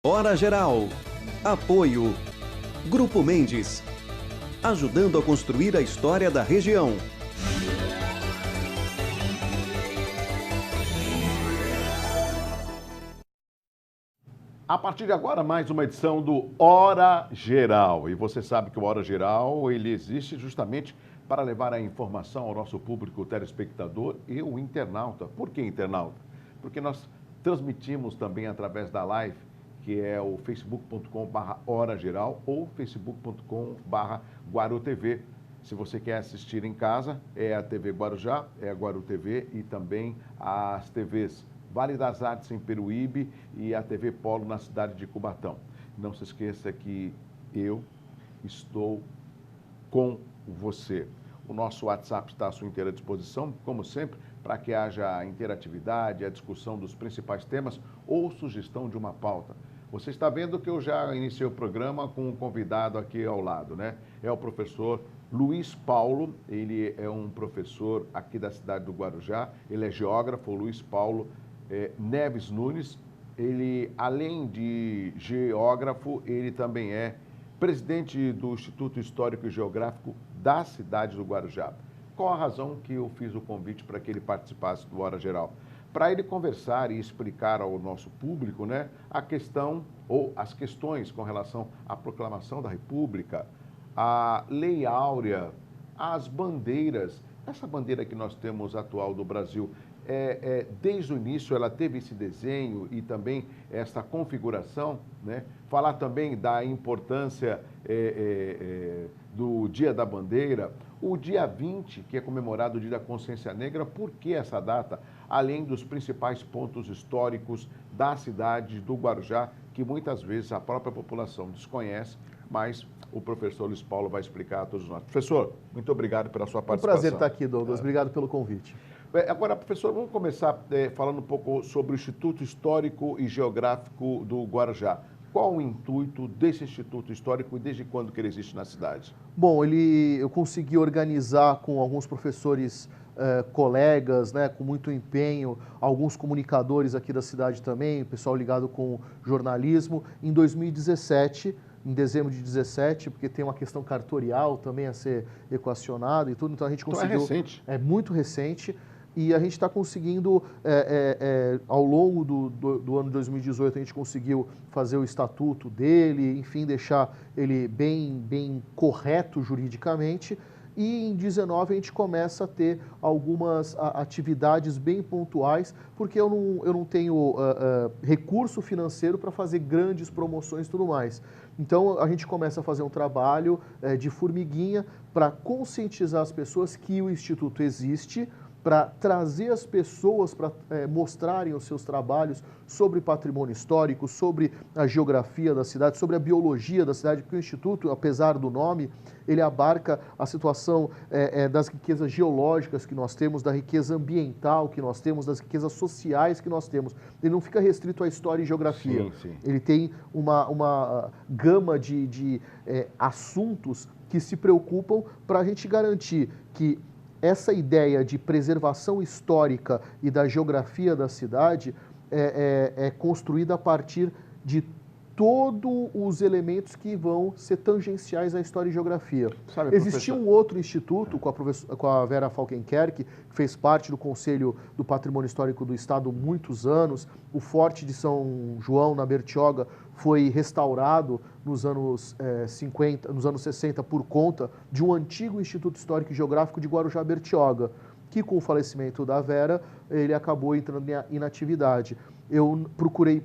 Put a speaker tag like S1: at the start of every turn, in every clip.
S1: Hora Geral. Apoio. Grupo Mendes. Ajudando a construir a história da região.
S2: A partir de agora, mais uma edição do Hora Geral. E você sabe que o Hora Geral, ele existe justamente para levar a informação ao nosso público telespectador e o internauta. Por que internauta? Porque nós transmitimos também através da live, que é o facebook.com/Hora Geral ou facebook.com/GuaruTV. Se você quer assistir em casa, é a TV Guarujá, é a Guaru TV e também as TVs Vale das Artes em Peruíbe e a TV Polo na cidade de Cubatão. Não se esqueça que eu estou com você. O nosso WhatsApp está à sua inteira disposição, como sempre, para que haja interatividade, a discussão dos principais temas ou sugestão de uma pauta. Você está vendo que eu já iniciei o programa com um convidado aqui ao lado, né? É o professor Luiz Paulo, ele é um professor aqui da cidade do Guarujá, ele é geógrafo, Luiz Paulo Neves Nunes. Ele, além de geógrafo, ele também é presidente do Instituto Histórico e Geográfico da cidade do Guarujá. Qual a razão que eu fiz o convite para que ele participasse do Hora Geral? Para ele conversar e explicar ao nosso público, né, a questão ou as questões com relação à proclamação da República, a Lei Áurea, as bandeiras. Essa bandeira que nós temos atual do Brasil, desde o início ela teve esse desenho e também essa configuração, né? Falar também da importância do Dia da Bandeira, o dia 20, que é comemorado o Dia da Consciência Negra. Por que essa data? Além dos principais pontos históricos da cidade do Guarujá, que muitas vezes a própria população desconhece, mas o professor Luiz Paulo vai explicar a todos nós. Professor, muito obrigado pela sua participação.
S3: Um prazer estar aqui, Douglas. Obrigado pelo convite.
S2: Agora, professor, vamos começar falando um pouco sobre o Instituto Histórico e Geográfico do Guarujá. Qual o intuito desse Instituto Histórico e desde quando que ele existe na cidade?
S3: Bom, eu consegui organizar com alguns professores colegas, né, com muito empenho, alguns comunicadores aqui da cidade também, pessoal ligado com jornalismo, em 2017, em dezembro de 17, porque tem uma questão cartorial também a ser equacionada e tudo, então a gente conseguiu...
S2: Então é recente.
S3: É muito recente. E a gente está conseguindo, ao longo do ano de 2018, a gente conseguiu fazer o estatuto dele, enfim, deixar ele bem correto juridicamente. E em 19 a gente começa a ter algumas atividades bem pontuais, porque eu não tenho recurso financeiro para fazer grandes promoções e tudo mais. Então a gente começa a fazer um trabalho de formiguinha para conscientizar as pessoas que o Instituto existe, para trazer as pessoas para mostrarem os seus trabalhos sobre patrimônio histórico, sobre a geografia da cidade, sobre a biologia da cidade, porque o Instituto, apesar do nome, ele abarca a situação das riquezas geológicas que nós temos, da riqueza ambiental que nós temos, das riquezas sociais que nós temos. Ele não fica restrito à história e geografia.
S2: Sim, sim.
S3: Ele tem uma gama de assuntos que se preocupam para a gente garantir que essa ideia de preservação histórica e da geografia da cidade é construída a partir de todos os elementos que vão ser tangenciais à história e geografia.
S2: Sabe,
S3: existia um outro instituto com a Vera Falkenkerk, que fez parte do Conselho do Patrimônio Histórico do Estado há muitos anos. O Forte de São João, na Bertioga, foi restaurado nos anos 60 por conta de um antigo Instituto Histórico e Geográfico de Guarujá Bertioga, que com o falecimento da Vera, ele acabou entrando em inatividade. Eu procurei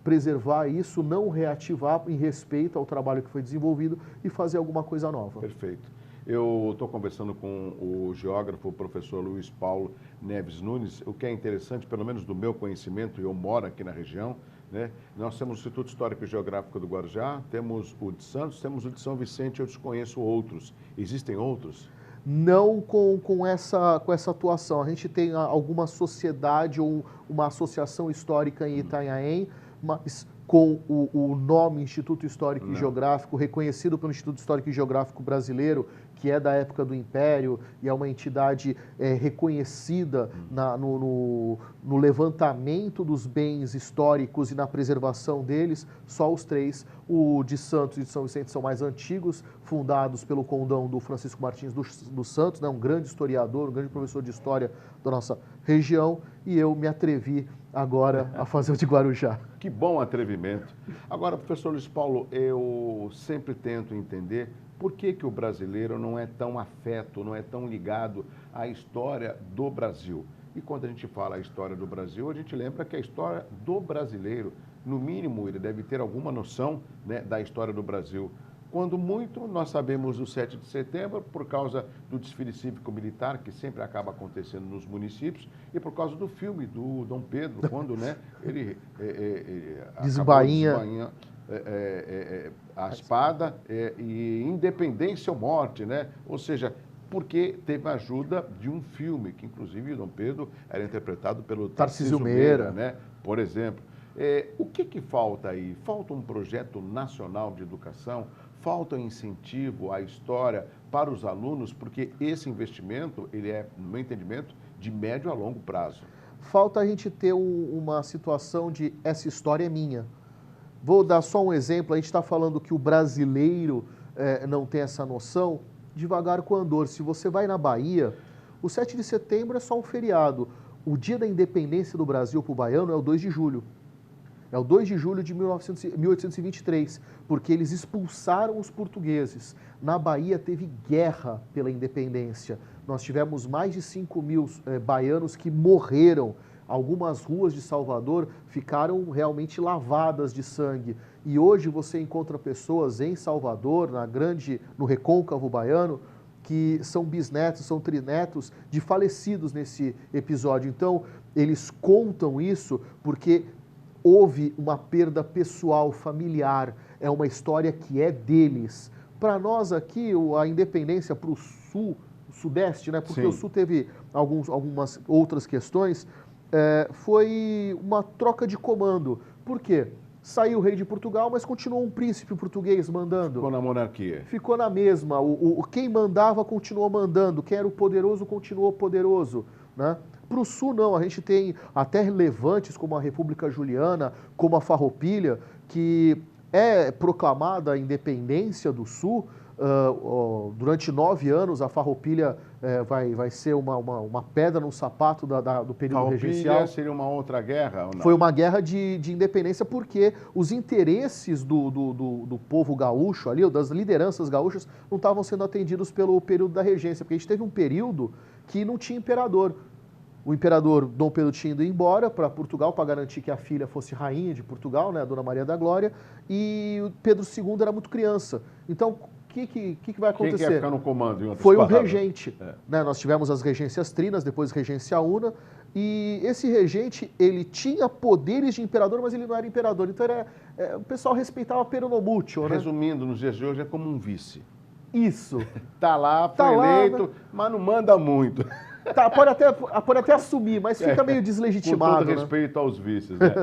S3: preservar isso, não reativar em respeito ao trabalho que foi desenvolvido e fazer alguma coisa nova.
S2: Perfeito. Eu estou conversando com o geógrafo, o professor Luiz Paulo Neves Nunes. O que é interessante, pelo menos do meu conhecimento, eu moro aqui na região, né? Nós temos o Instituto Histórico e Geográfico do Guarujá, temos o de Santos, temos o de São Vicente, eu desconheço outros. Existem outros?
S3: Não com essa atuação. A gente tem alguma sociedade ou uma associação histórica em Itanhaém, mas com o nome Instituto Histórico e Geográfico, reconhecido pelo Instituto Histórico e Geográfico Brasileiro, que que é da época do Império e é uma entidade reconhecida no levantamento dos bens históricos e na preservação deles, só os três, o de Santos e de São Vicente, são mais antigos, fundados pelo condão do Francisco Martins dos Santos, né, um grande historiador, um grande professor de história da nossa região, e eu me atrevi agora a fazer o de Guarujá.
S2: Que bom atrevimento. Agora, professor Luiz Paulo, eu sempre tento entender por que o brasileiro não é tão afeto, não é tão ligado à história do Brasil. E quando a gente fala a história do Brasil, a gente lembra que a história do brasileiro, no mínimo, ele deve ter alguma noção, né, da história do Brasil. Quando muito, nós sabemos do 7 de setembro, por causa do desfile cívico-militar, que sempre acaba acontecendo nos municípios, e por causa do filme do Dom Pedro, quando, né, ele
S3: desbainha
S2: a espada e independência ou morte, né? Ou seja, porque teve a ajuda de um filme, que inclusive o Dom Pedro era interpretado pelo Tarcísio Meira, né? Por exemplo. O que falta aí? Falta um projeto nacional de educação? Falta um incentivo à história para os alunos? Porque esse investimento, ele é, no meu entendimento, de médio a longo prazo.
S3: Falta a gente ter uma situação de essa história é minha. Vou dar só um exemplo, a gente está falando que o brasileiro não tem essa noção, devagar com o andor. Se você vai na Bahia, o 7 de setembro é só um feriado. O dia da independência do Brasil para o baiano é o 2 de julho. É o 2 de julho de 1823, porque eles expulsaram os portugueses. Na Bahia teve guerra pela independência. Nós tivemos mais de 5.000 baianos que morreram. Algumas ruas de Salvador ficaram realmente lavadas de sangue. E hoje você encontra pessoas em Salvador, no recôncavo baiano, que são bisnetos, são trinetos de falecidos nesse episódio. Então, eles contam isso porque houve uma perda pessoal, familiar, é uma história que é deles. Para nós aqui, a independência para o sul, o sudeste, né? Porque Sim. O sul teve algumas outras questões, foi uma troca de comando. Por quê? Saiu o rei de Portugal, mas continuou um príncipe português mandando.
S2: Ficou na monarquia.
S3: Ficou na mesma. Quem mandava continuou mandando, quem era o poderoso continuou poderoso, né? Para o Sul, não. A gente tem até levantes como a República Juliana, como a Farroupilha, que é proclamada a independência do Sul. Durante 9 anos, a Farroupilha vai ser uma pedra no sapato do período regencial.
S2: Farroupilha seria uma outra guerra ou não?
S3: Foi uma guerra de independência porque os interesses do povo gaúcho ali, das lideranças gaúchas, não estavam sendo atendidos pelo período da regência, porque a gente teve um período que não tinha imperador. O imperador Dom Pedro tinha ido embora para Portugal para garantir que a filha fosse rainha de Portugal, né, a Dona Maria da Glória, e o Pedro II era muito criança. Então, o que vai acontecer?
S2: Quem ia ficar no comando? Em
S3: Foi um regente. Né? Nós tivemos as regências trinas, depois regência una, e esse regente, ele tinha poderes de imperador, mas ele não era imperador. Então, o pessoal respeitava peronomútil, né?
S2: Resumindo, nos dias de hoje é como um vice.
S3: Isso.
S2: Tá lá, foi eleito,
S3: né?
S2: Mas não manda muito.
S3: Tá, pode até assumir, mas fica meio deslegitimado.
S2: Com todo respeito aos vices, né?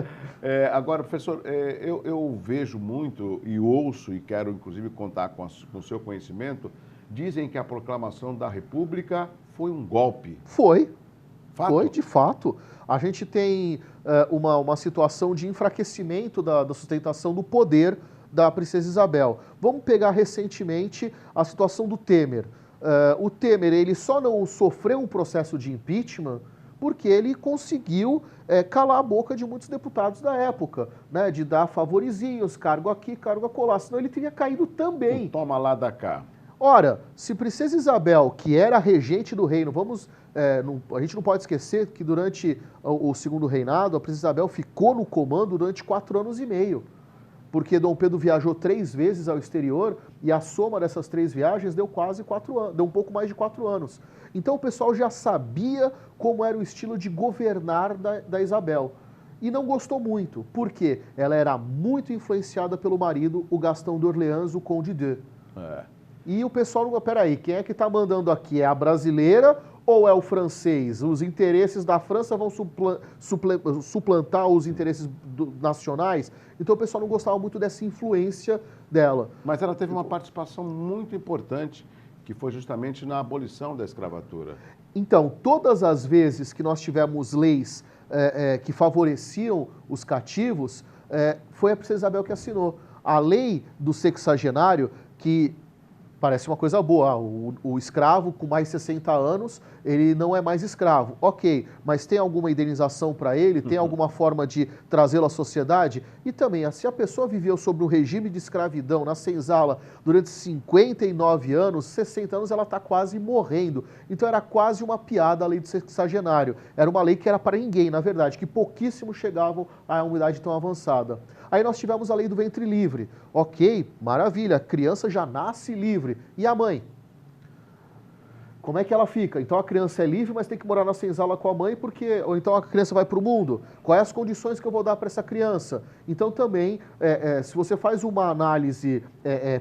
S2: Agora, professor, eu vejo muito e ouço, e quero inclusive contar com o seu conhecimento, dizem que a proclamação da República foi um golpe.
S3: Foi.
S2: Fato?
S3: Foi, de fato. A gente tem uma situação de enfraquecimento da sustentação do poder da princesa Isabel. Vamos pegar recentemente a situação do Temer. O Temer, ele só não sofreu um processo de impeachment porque ele conseguiu calar a boca de muitos deputados da época, né, de dar favorizinhos, cargo aqui, cargo acolá, senão ele teria caído também.
S2: Toma lá da cá.
S3: Ora, se princesa Isabel, que era a regente do reino, a gente não pode esquecer que durante o segundo reinado, a princesa Isabel ficou no comando durante 4 anos e meio. Porque Dom Pedro viajou 3 vezes ao exterior e a soma dessas 3 viagens deu quase 4 anos, deu um pouco mais de 4 anos. Então o pessoal já sabia como era o estilo de governar da Isabel. E não gostou muito, porque ela era muito influenciada pelo marido, o Gastão d'Orléans, o Conde d'Eu. E o pessoal, peraí, quem é que está mandando aqui? É a brasileira ou é o francês? Os interesses da França vão suplantar os interesses nacionais? Então o pessoal não gostava muito dessa influência dela.
S2: Mas ela teve uma participação muito importante, que foi justamente na abolição da escravatura.
S3: Então, todas as vezes que nós tivemos leis que favoreciam os cativos, foi a princesa Isabel que assinou. A lei do sexagenário, que parece uma coisa boa, o escravo com mais 60 anos, ele não é mais escravo. Ok, mas tem alguma indenização para ele? Tem alguma forma de trazê-lo à sociedade? E também, se a pessoa viveu sob um regime de escravidão na senzala durante 59 anos, 60 anos, ela está quase morrendo. Então era quase uma piada a lei do sexagenário. Era uma lei que era para ninguém, na verdade, que pouquíssimos chegavam a uma idade tão avançada. Aí nós tivemos a lei do ventre livre. Ok, maravilha, a criança já nasce livre. E a mãe? Como é que ela fica? Então a criança é livre, mas tem que morar na senzala com a mãe, ou então a criança vai para o mundo. Quais as condições que eu vou dar para essa criança? Então também, se você faz uma análise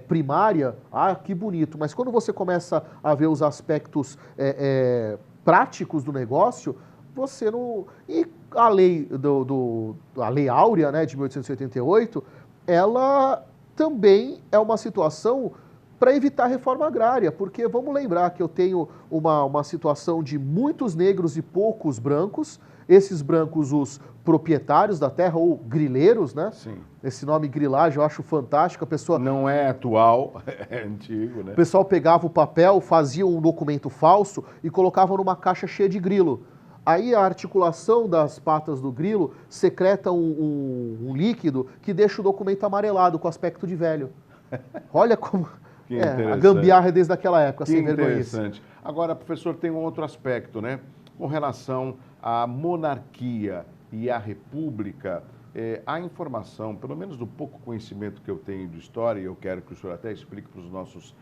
S3: primária, que bonito, mas quando você começa a ver os aspectos práticos do negócio, você não... E a lei, a lei áurea, né, de 1888, ela também é uma situação para evitar a reforma agrária, porque vamos lembrar que eu tenho uma situação de muitos negros e poucos brancos, esses brancos os proprietários da terra ou grileiros, né?
S2: Sim.
S3: Esse nome grilagem eu acho fantástico, a pessoa...
S2: Não é atual, é antigo, né?
S3: O pessoal pegava o papel, fazia um documento falso e colocava numa caixa cheia de grilo. Aí a articulação das patas do grilo secreta um líquido que deixa o documento amarelado com aspecto de velho. Olha como... a gambiarra é desde aquela época, sem vergonha.
S2: Interessante. Agora, professor, tem um outro aspecto, né? Com relação à monarquia e à república, a informação, pelo menos do pouco conhecimento que eu tenho de história, e eu quero que o senhor até explique para os nossos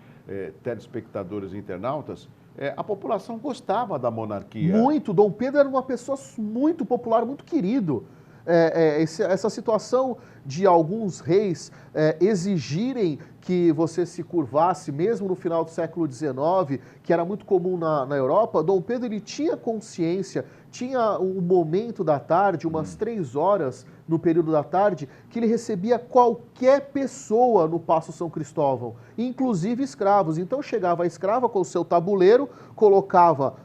S2: telespectadores e internautas, a população gostava da monarquia.
S3: Muito. Dom Pedro era uma pessoa muito popular, muito querido. Essa situação de alguns reis exigirem que você se curvasse, mesmo no final do século XIX, que era muito comum na Europa, Dom Pedro ele tinha consciência, tinha um momento da tarde, umas 3 horas no período da tarde, que ele recebia qualquer pessoa no Paço São Cristóvão, inclusive escravos. Então chegava a escrava com o seu tabuleiro, colocava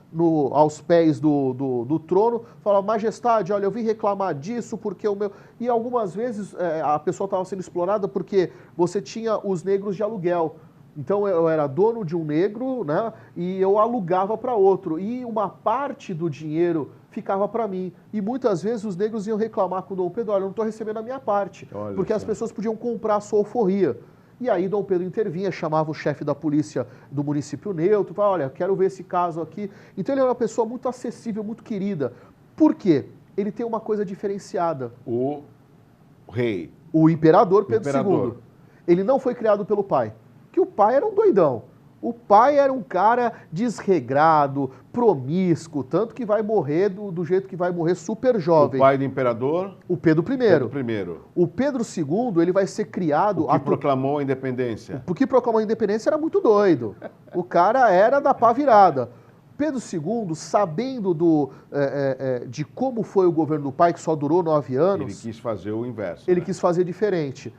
S3: aos pés do trono, falava, majestade, olha, eu vim reclamar disso porque o meu... E algumas vezes a pessoa estava sendo explorada porque você tinha os negros de aluguel. Então eu era dono de um negro, né, e eu alugava para outro. E uma parte do dinheiro ficava para mim. E muitas vezes os negros iam reclamar com o Dom Pedro, olha, eu não estou recebendo a minha parte.
S2: Olha
S3: porque
S2: só.
S3: as pessoas podiam comprar a sua alforria. E aí Dom Pedro intervinha, chamava o chefe da polícia do município neutro, falava, olha, quero ver esse caso aqui. Então ele era uma pessoa muito acessível, muito querida. Por quê? Ele tem uma coisa diferenciada.
S2: O rei.
S3: O imperador Pedro
S2: Imperador.
S3: II. Ele não foi criado pelo pai, que o pai era um doidão. O pai era um cara desregrado, promíscuo, tanto que vai morrer do jeito que vai morrer super jovem.
S2: O pai do imperador?
S3: O Pedro I.
S2: Pedro I.
S3: O Pedro II, ele vai ser criado...
S2: O que proclamou a independência.
S3: O que proclamou a independência era muito doido. O cara era da pá virada. Pedro II, sabendo de como foi o governo do pai, que só durou 9 anos...
S2: Ele quis fazer o inverso.
S3: Ele
S2: né?
S3: quis fazer diferente.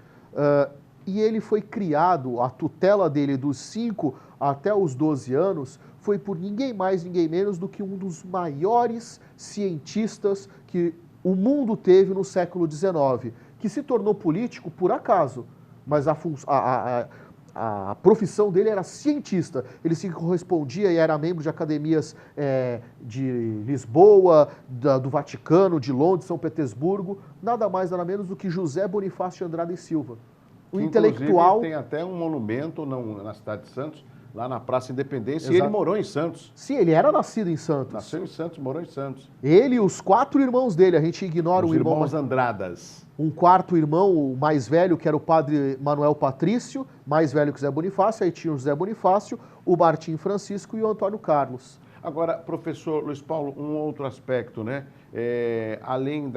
S3: E ele foi criado, a tutela dele dos 5 até os 12 anos, foi por ninguém mais, ninguém menos do que um dos maiores cientistas que o mundo teve no século XIX, que se tornou político por acaso, mas a profissão dele era cientista. Ele se correspondia e era membro de academias de Lisboa, do Vaticano, de Londres, São Petersburgo, nada mais, nada menos do que José Bonifácio de Andrade e Silva. O intelectual...
S2: Tem até um monumento na cidade de Santos, lá na Praça Independência,
S3: Exato.
S2: E ele morou em Santos.
S3: Sim, ele era nascido em Santos.
S2: Nasceu em Santos, morou em Santos.
S3: Ele e os 4 irmãos dele, a gente ignora
S2: Os
S3: o irmão...
S2: irmãos Andradas.
S3: Um 4º irmão, o mais velho, que era o padre Manuel Patrício, mais velho que Zé Bonifácio, aí tinha o José Bonifácio, o Martim Francisco e o Antônio Carlos.
S2: Agora, professor Luiz Paulo, um outro aspecto, né? Além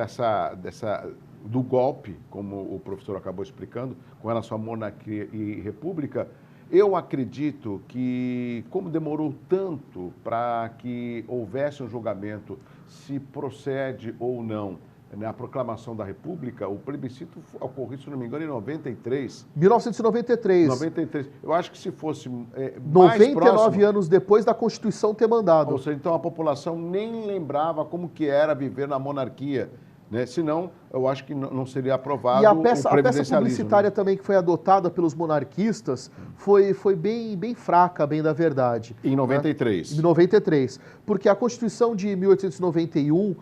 S2: do golpe, como o professor acabou explicando, com relação à monarquia e república, eu acredito que, como demorou tanto para que houvesse um julgamento se procede ou não né, a proclamação da República, o plebiscito ocorreu, se não me engano, em 93.
S3: 1993.
S2: 93. Eu acho que se fosse mais
S3: 99
S2: próximo,
S3: anos depois da Constituição ter mandado.
S2: ou seja, então a população nem lembrava como que era viver na monarquia, né? Senão, eu acho que não seria aprovado
S3: E a
S2: o
S3: peça
S2: presidencialismo,
S3: publicitária
S2: né?
S3: também que foi adotada pelos monarquistas foi bem fraca, bem da verdade.
S2: Em 93.
S3: Em 93. Porque a Constituição de 1891,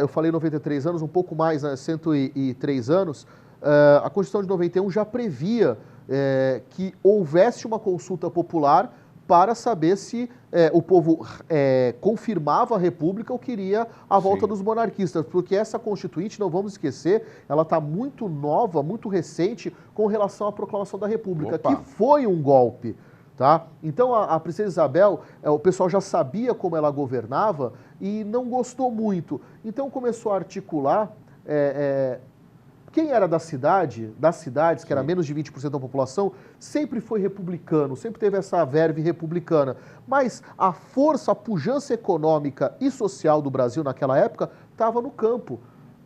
S3: eu falei 93 anos, um pouco mais, né, 103 anos, a Constituição de 91 já previa que houvesse uma consulta popular para saber se o povo confirmava a República ou queria a volta
S2: Sim.
S3: dos monarquistas, porque essa Constituinte, não vamos esquecer, ela está muito nova, muito recente com relação à proclamação da República,
S2: Opa.
S3: que foi um golpe. Tá? Então a princesa Isabel, o pessoal já sabia como ela governava e não gostou muito. Então começou a articular quem era das cidades, que era menos de 20% da população, sempre foi republicano, sempre teve essa verve republicana. Mas a força, a pujança econômica e social do Brasil naquela época estava no campo.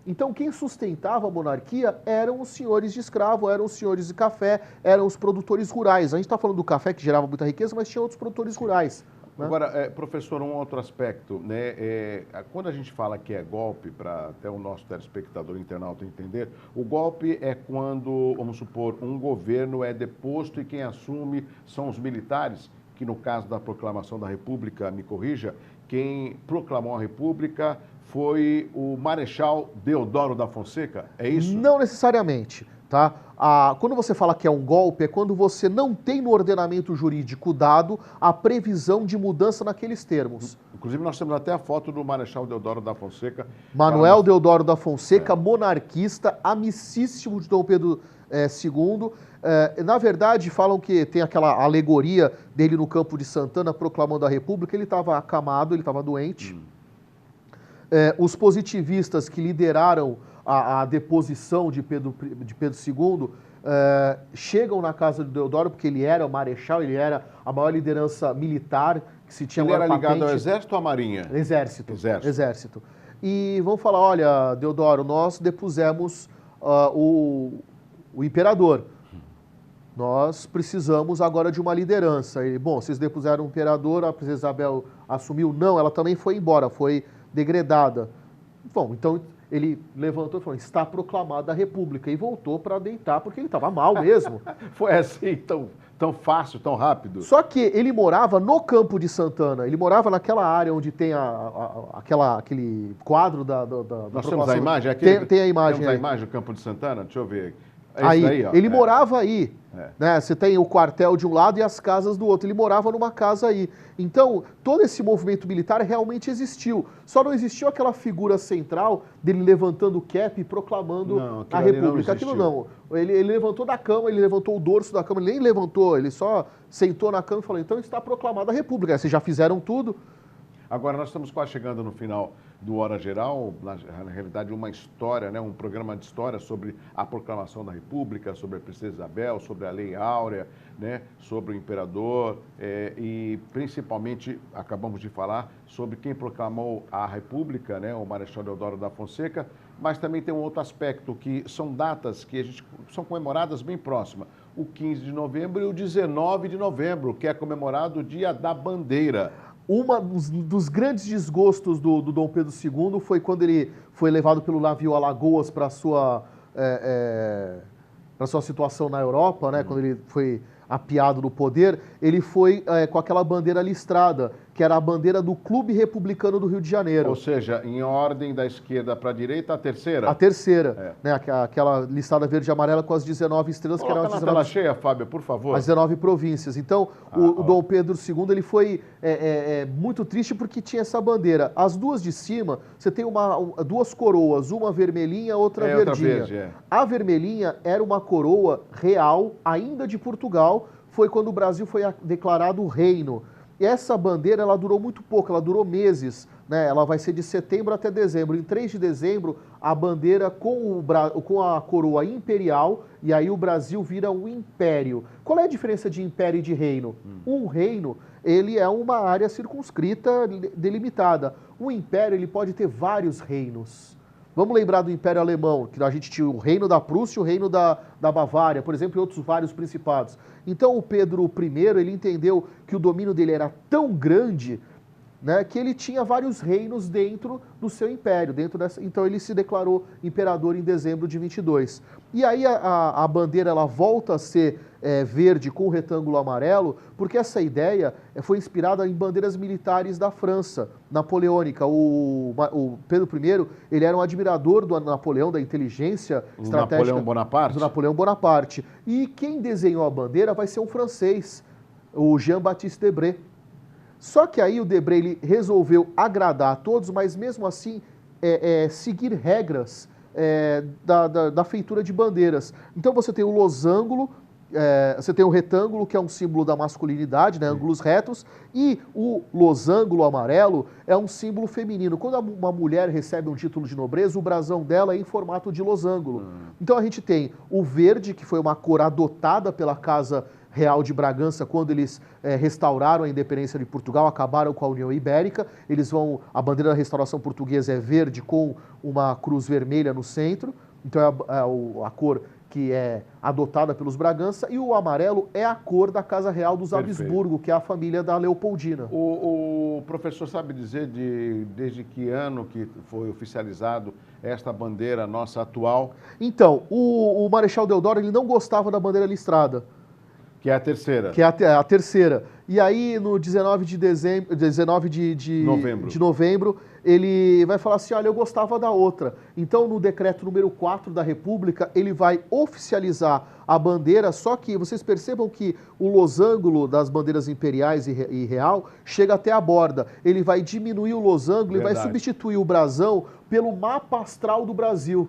S3: Então, quem sustentava a monarquia eram os senhores de escravo, eram os senhores de café, eram os produtores rurais. A gente está falando do café, que gerava muita riqueza, mas tinha outros produtores rurais. Né?
S2: Agora, professor, um outro aspecto, né? Quando a gente fala que é golpe, para até o nosso telespectador internauta entender, o golpe é quando, vamos supor, um governo é deposto e quem assume são os militares, que no caso da proclamação da República, me corrija, quem proclamou a República foi o Marechal Deodoro da Fonseca, é isso?
S3: Não necessariamente, tá? Quando você fala que é um golpe, é quando você não tem no ordenamento jurídico dado a previsão de mudança naqueles termos.
S2: Inclusive, nós temos até a foto do Marechal Deodoro da Fonseca.
S3: Manuel Deodoro da Fonseca, monarquista, amicíssimo de Dom Pedro II. Na verdade, falam que tem aquela alegoria dele no Campo de Santana proclamando a República. Ele estava acamado, ele estava doente. Os positivistas que lideraram a deposição de Pedro II chegam na casa de Deodoro, porque ele era o marechal, ele era a maior liderança militar que se tinha.
S2: Ele era ligado ao Exército ou à Marinha?
S3: Exército. E vão falar, olha, Deodoro, nós depusemos o imperador. Nós precisamos agora de uma liderança. E, bom, vocês depuseram o imperador, a princesa Isabel assumiu? Não, ela também foi embora, foi degredada. Bom, então ele levantou e falou, está proclamada a República, e voltou para deitar, porque ele estava mal mesmo.
S2: Foi assim, tão fácil, tão rápido?
S3: Só que ele morava no Campo de Santana, ele morava naquela área onde tem aquele quadro da
S2: Nós temos a imagem?
S3: Tem a imagem.
S2: Temos
S3: aí.
S2: A imagem do Campo de Santana? Deixa eu ver.
S3: Ele morava aí, né? Você tem o quartel de um lado e as casas do outro. Ele morava numa casa aí. Então, todo esse movimento militar realmente existiu. Só não existiu aquela figura central dele levantando o cap e proclamando a República. Aquilo não. Ele levantou da cama, ele levantou o dorso da cama, ele nem levantou, ele só sentou na cama e falou, então está proclamada a República. Vocês já fizeram tudo.
S2: Agora, nós estamos quase chegando no final do Hora Geral, na realidade uma história, né, um programa de história sobre a proclamação da República, sobre a princesa Isabel, sobre a Lei Áurea, né, sobre o imperador e principalmente, acabamos de falar, sobre quem proclamou a República, né, o Marechal Deodoro da Fonseca, mas também tem um outro aspecto, que são datas que são comemoradas bem próximas, o 15 de novembro e o 19 de novembro, que é comemorado o Dia da Bandeira.
S3: Dos grandes desgostos do Dom Pedro II foi quando ele foi levado pelo navio Alagoas para a sua situação na Europa, né? Quando ele foi apiado no poder, ele foi com aquela bandeira listrada, que era a bandeira do Clube Republicano do Rio de Janeiro.
S2: Ou seja, em ordem da esquerda para a direita, a terceira?
S3: A terceira, né? Aquela listada verde e amarela com as 19 estrelas,
S2: Coloca
S3: que eram as 19...
S2: na tela cheia, Fábio, por favor.
S3: As 19 províncias. Então, o Dom Pedro II ele foi muito triste porque tinha essa bandeira. As duas de cima, você tem duas coroas, uma vermelhinha, outra verdinha.
S2: Outra verde,
S3: A vermelhinha era uma coroa real, ainda de Portugal, foi quando o Brasil foi declarado reino. E essa bandeira, ela durou muito pouco, ela durou meses, né? Ela vai ser de setembro até dezembro. Em 3 de dezembro, a bandeira com a coroa imperial, e aí o Brasil vira um império. Qual é a diferença de império e de reino? Um reino, ele é uma área circunscrita, delimitada. Um império, ele pode ter vários reinos. Vamos lembrar do Império Alemão, que a gente tinha o Reino da Prússia e o Reino da Bavária, por exemplo, e outros vários principados. Então o Pedro I, ele entendeu que o domínio dele era tão grande, né, que ele tinha vários reinos dentro do seu império. Então ele se declarou imperador em dezembro de 22. E aí a bandeira ela volta a ser verde com o retângulo amarelo, porque essa ideia foi inspirada em bandeiras militares da França, napoleônica. O Pedro I, ele era um admirador do Napoleão, da inteligência estratégica
S2: Napoleão Bonaparte?
S3: Do Napoleão Bonaparte. E quem desenhou a bandeira vai ser um francês, o Jean-Baptiste Debré. Só que aí o Debré ele resolveu agradar a todos, mas mesmo assim seguir regras da feitura de bandeiras. Então você tem o losango, você tem o retângulo, que é um símbolo da masculinidade, né, ângulos retos, e o losango amarelo é um símbolo feminino. Quando uma mulher recebe um título de nobreza, o brasão dela é em formato de losango. Então a gente tem o verde, que foi uma cor adotada pela Casa Real de Bragança quando eles restauraram a independência de Portugal, acabaram com a União Ibérica. A bandeira da restauração portuguesa é verde com uma cruz vermelha no centro, então é a cor que é adotada pelos Bragança, e o amarelo é a cor da Casa Real dos Habsburgo, que é a família da Leopoldina.
S2: O professor sabe dizer desde que ano que foi oficializado esta bandeira nossa atual?
S3: Então, o Marechal Deodoro ele não gostava da bandeira listrada.
S2: Que é a terceira.
S3: Que é a terceira. E aí, no 19 de novembro, ele vai falar assim, olha, eu gostava da outra. Então, no decreto número 4 da República, ele vai oficializar a bandeira, só que vocês percebam que o losango das bandeiras imperiais e real chega até a borda. Ele vai diminuir o losango e vai substituir o brasão pelo mapa astral do Brasil.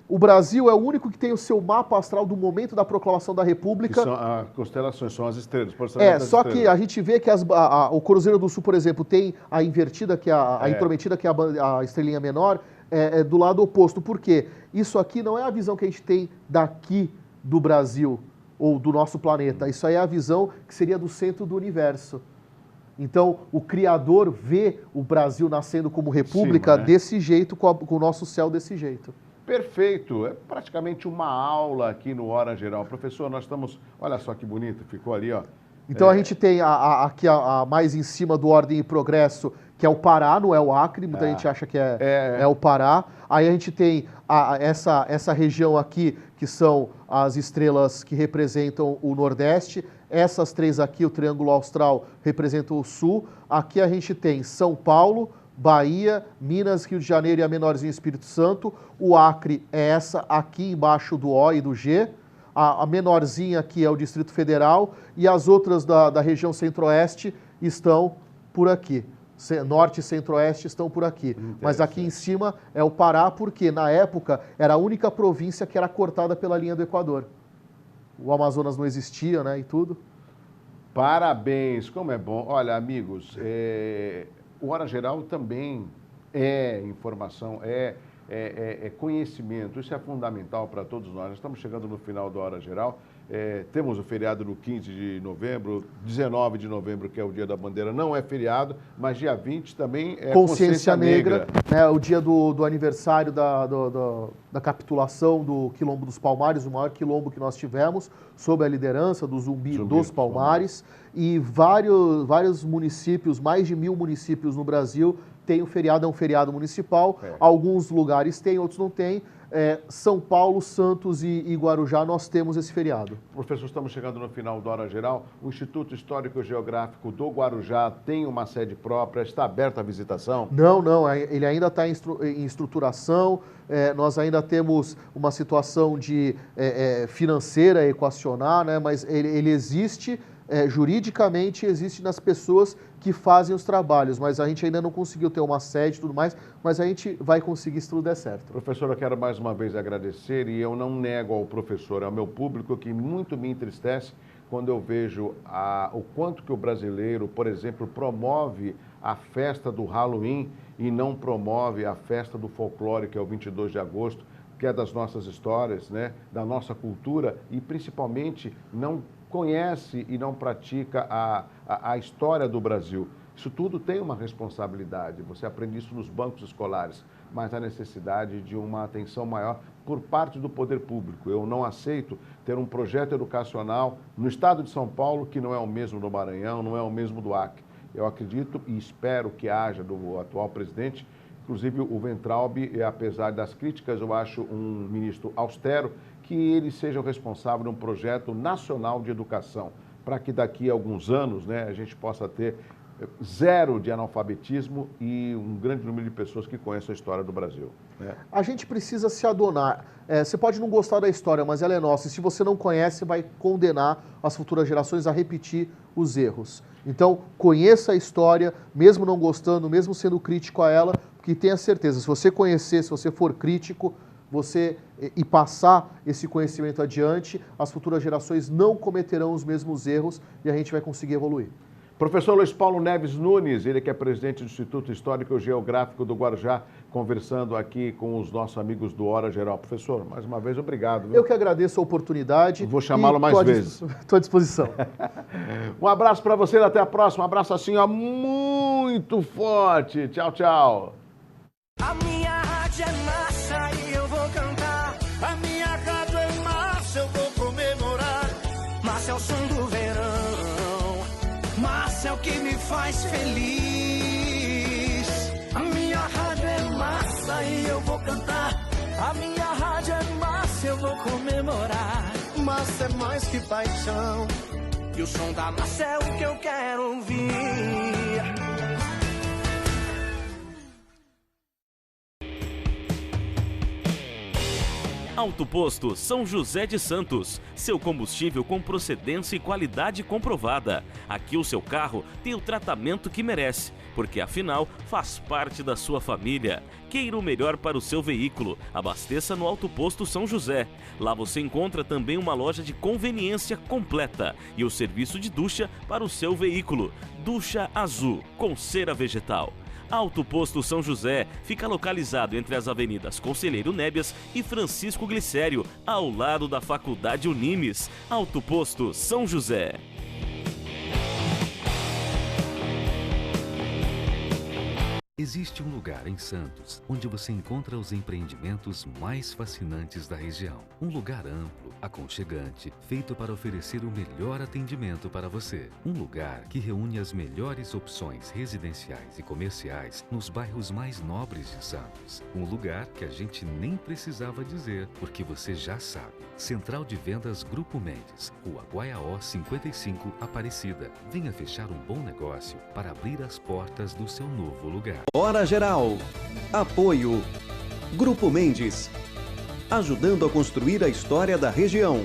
S3: O Brasil é o único que tem o seu mapa astral do momento da proclamação da República.
S2: Que são as constelações, são as estrelas.
S3: Só que a gente vê que o Cruzeiro do Sul, por exemplo, tem a invertida, que é a intrometida, que é a estrelinha menor, do lado oposto. Por quê? Isso aqui não é a visão que a gente tem daqui do Brasil ou do nosso planeta. Isso aí é a visão que seria do centro do universo. Então, o Criador vê o Brasil nascendo como república desse jeito, com o nosso céu desse jeito.
S2: Perfeito, é praticamente uma aula aqui no Hora Geral. Professor, nós estamos, olha só que bonito, ficou ali, ó.
S3: Então a gente tem aqui mais em cima do Ordem e Progresso, que é o Pará, não é o Acre, muita gente acha que é o Pará. Aí a gente tem essa região aqui, que são as estrelas que representam o Nordeste. Essas três aqui, o Triângulo Austral, representam o Sul. Aqui a gente tem São Paulo, Bahia, Minas, Rio de Janeiro e a menorzinha Espírito Santo. O Acre é essa aqui embaixo do O e do G. A menorzinha aqui é o Distrito Federal e as outras da região Centro-Oeste estão por aqui. Norte e Centro-Oeste estão por aqui. Mas aqui em cima é o Pará, porque na época era a única província que era cortada pela linha do Equador. O Amazonas não existia, né, e tudo.
S2: Parabéns, como é bom. Olha, amigos, o Hora Geral também é informação, é conhecimento. Isso é fundamental para todos nós. Nós estamos chegando no final da Hora Geral. Temos o feriado no 15 de novembro, 19 de novembro, que é o Dia da Bandeira, não é feriado, mas dia 20 também é Consciência Negra.
S3: É o dia do aniversário da capitulação do Quilombo dos Palmares, o maior quilombo que nós tivemos, sob a liderança do Zumbi dos Palmares. E vários municípios, mais de 1000 municípios no Brasil, tem o feriado, é um feriado municipal. Alguns lugares têm, outros não têm. São Paulo, Santos e Guarujá, nós temos esse feriado.
S2: Professor, estamos chegando no final da Hora Geral. O Instituto Histórico e Geográfico do Guarujá tem uma sede própria, está aberta a visitação?
S3: Não, ele ainda está em estruturação. Nós ainda temos uma situação financeira a equacionar, né? Mas ele existe, juridicamente existe nas pessoas que fazem os trabalhos, mas a gente ainda não conseguiu ter uma sede e tudo mais, mas a gente vai conseguir se tudo der certo.
S2: Professor, eu quero mais uma vez agradecer e eu não nego ao professor, ao meu público, que muito me entristece quando eu vejo o quanto que o brasileiro, por exemplo, promove a festa do Halloween e não promove a festa do folclore, que é o 22 de agosto, que é das nossas histórias, né, da nossa cultura e principalmente não conhece e não pratica a história do Brasil. Isso tudo tem uma responsabilidade, você aprende isso nos bancos escolares. mas a necessidade de uma atenção maior por parte do poder público. Eu não aceito ter um projeto educacional no estado de São Paulo que não é o mesmo do Maranhão, não é o mesmo do Acre. Eu acredito e espero que haja do atual presidente, inclusive o Weintraub, apesar das críticas, eu acho um ministro austero, que ele seja o responsável de um projeto nacional de educação, para que daqui a alguns anos, né, a gente possa ter zero de analfabetismo e um grande número de pessoas que conheçam a história do Brasil, né?
S3: A gente precisa se adonar. Você pode não gostar da história, mas ela é nossa. E se você não conhece, vai condenar as futuras gerações a repetir os erros. Então, conheça a história, mesmo não gostando, mesmo sendo crítico a ela, porque tenha certeza, se você conhecer, se você for crítico, e passar esse conhecimento adiante, as futuras gerações não cometerão os mesmos erros e a gente vai conseguir evoluir.
S2: Professor Luiz Paulo Neves Nunes, ele que é presidente do Instituto Histórico e Geográfico do Guarujá, conversando aqui com os nossos amigos do Hora Geral. Professor, mais uma vez, obrigado. Viu?
S3: Eu que agradeço a oportunidade.
S2: Vou chamá-lo mais vezes.
S3: Estou à disposição.
S2: Um abraço para você e até a próxima. Um abraço assim, ó, muito forte. Tchau, tchau.
S4: A minha rádio é massa e eu vou cantar. A minha rádio é massa, eu vou comemorar. Massa é o som do verão. Massa é o que me faz feliz. A minha rádio é massa e eu vou cantar. A minha rádio é massa, eu vou comemorar. Massa é mais que paixão. E o som da massa é o que eu quero ouvir.
S5: Auto Posto São José de Santos, seu combustível com procedência e qualidade comprovada. Aqui o seu carro tem o tratamento que merece, porque afinal faz parte da sua família. Queira o melhor para o seu veículo, abasteça no Auto Posto São José. Lá você encontra também uma loja de conveniência completa e o serviço de ducha para o seu veículo. Ducha azul com cera vegetal. Auto Posto São José fica localizado entre as avenidas Conselheiro Nébias e Francisco Glicério, ao lado da Faculdade Unimes. Auto Posto São José.
S6: Existe um lugar em Santos onde você encontra os empreendimentos mais fascinantes da região. Um lugar amplo, aconchegante, feito para oferecer o melhor atendimento para você. Um lugar que reúne as melhores opções residenciais e comerciais nos bairros mais nobres de Santos. Um lugar que a gente nem precisava dizer, porque você já sabe. Central de Vendas Grupo Mendes, Rua Guaiaó 55, Aparecida. Venha fechar um bom negócio para abrir as portas do seu novo lugar.
S1: Hora Geral. Apoio. Grupo Mendes. Ajudando a construir a história da região.